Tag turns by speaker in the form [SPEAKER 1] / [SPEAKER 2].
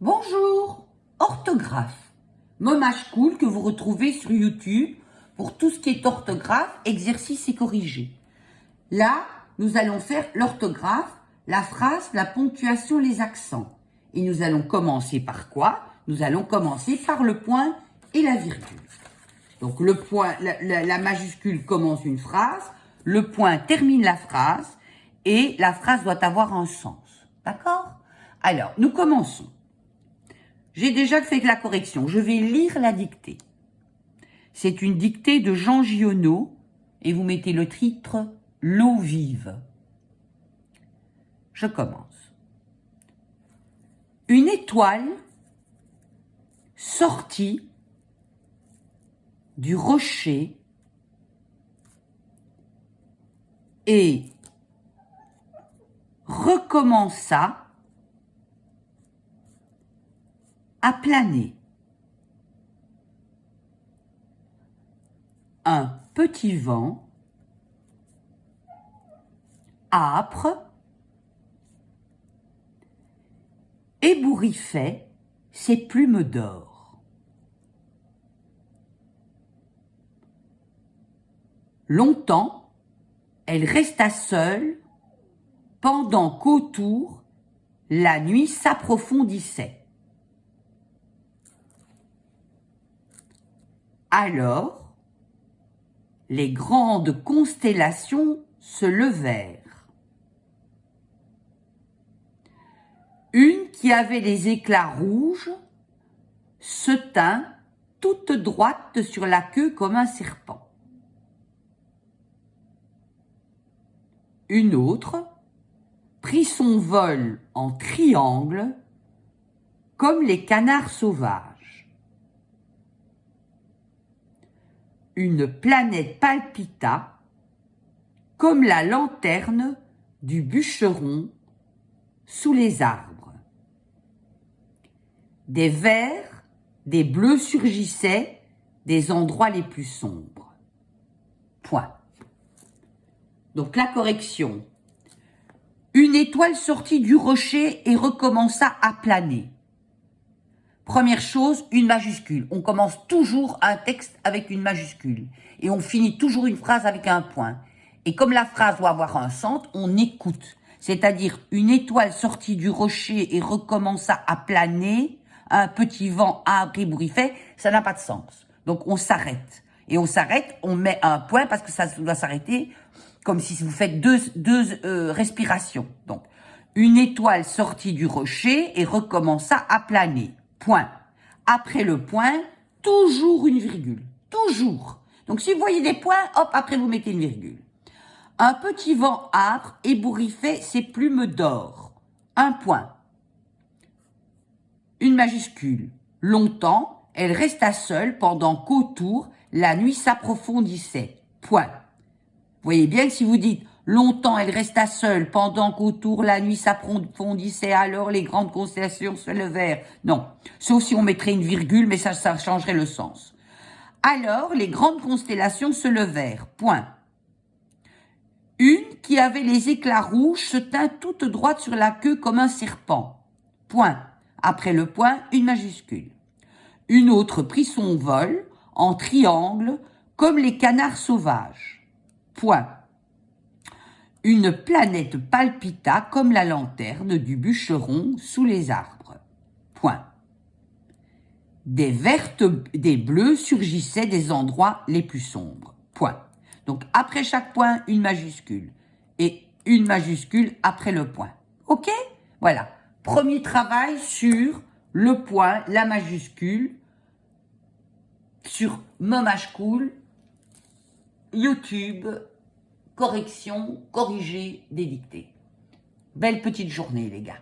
[SPEAKER 1] Bonjour, orthographe. Momage cool que vous retrouvez sur YouTube pour tout ce qui est orthographe, exercice et corrigé. Là, nous allons faire l'orthographe, la phrase, la ponctuation, les accents. Et nous allons commencer par quoi? Nous allons commencer par le point et la virgule. Donc le point, la majuscule commence une phrase, le point termine la phrase et la phrase doit avoir un sens. D'accord? Alors, nous commençons. J'ai déjà fait la correction. Je vais lire la dictée. C'est une dictée de Jean Giono et vous mettez le titre « L'eau vive ». Je commence. Une étoile sortit du rocher et recommença à planer. Un petit vent âpre ébouriffait ses plumes d'or. Longtemps, elle resta seule pendant qu'autour, la nuit s'approfondissait. Alors, les grandes constellations se levèrent. Une qui avait les éclats rouges se tint toute droite sur la queue comme un serpent. Une autre prit son vol en triangle comme les canards sauvages. Une planète palpita comme la lanterne du bûcheron sous les arbres. Des verts, des bleus surgissaient des endroits les plus sombres. Point. Donc la correction. Une étoile sortit du rocher et recommença à planer. Première chose, une majuscule. On commence toujours un texte avec une majuscule. Et on finit toujours une phrase avec un point. Et comme la phrase doit avoir un sens, on écoute. C'est-à-dire, une étoile sortit du rocher et recommença à planer, un petit vent âpre ébouriffait, ça n'a pas de sens. Donc on s'arrête. Et on s'arrête, on met un point parce que ça doit s'arrêter comme si vous faites deux respirations. Donc, une étoile sortit du rocher et recommença à planer. Point. Après le point, toujours une virgule. Toujours. Donc, si vous voyez des points, hop, après vous mettez une virgule. Un petit vent âpre ébouriffait ses plumes d'or. Un point. Une majuscule. Longtemps, elle resta seule pendant qu'autour, la nuit s'approfondissait. Point. Vous voyez bien que si vous dites « Longtemps, elle resta seule, pendant qu'autour la nuit s'approfondissait, alors les grandes constellations se levèrent. » Non, sauf si on mettrait une virgule, mais ça changerait le sens. Alors, les grandes constellations se levèrent. Point. Une qui avait les éclats rouges se tint toute droite sur la queue comme un serpent. Point. Après le point, une majuscule. Une autre prit son vol en triangle comme les canards sauvages. Point. Une planète palpita comme la lanterne du bûcheron sous les arbres. Point. Des vertes, des bleus surgissaient des endroits les plus sombres. Point. Donc, après chaque point, une majuscule. Et une majuscule après le point. OK? Voilà. Premier travail sur le point, la majuscule, sur Momage Cool, YouTube, correction, corriger des dictées. Belle petite journée, les gars.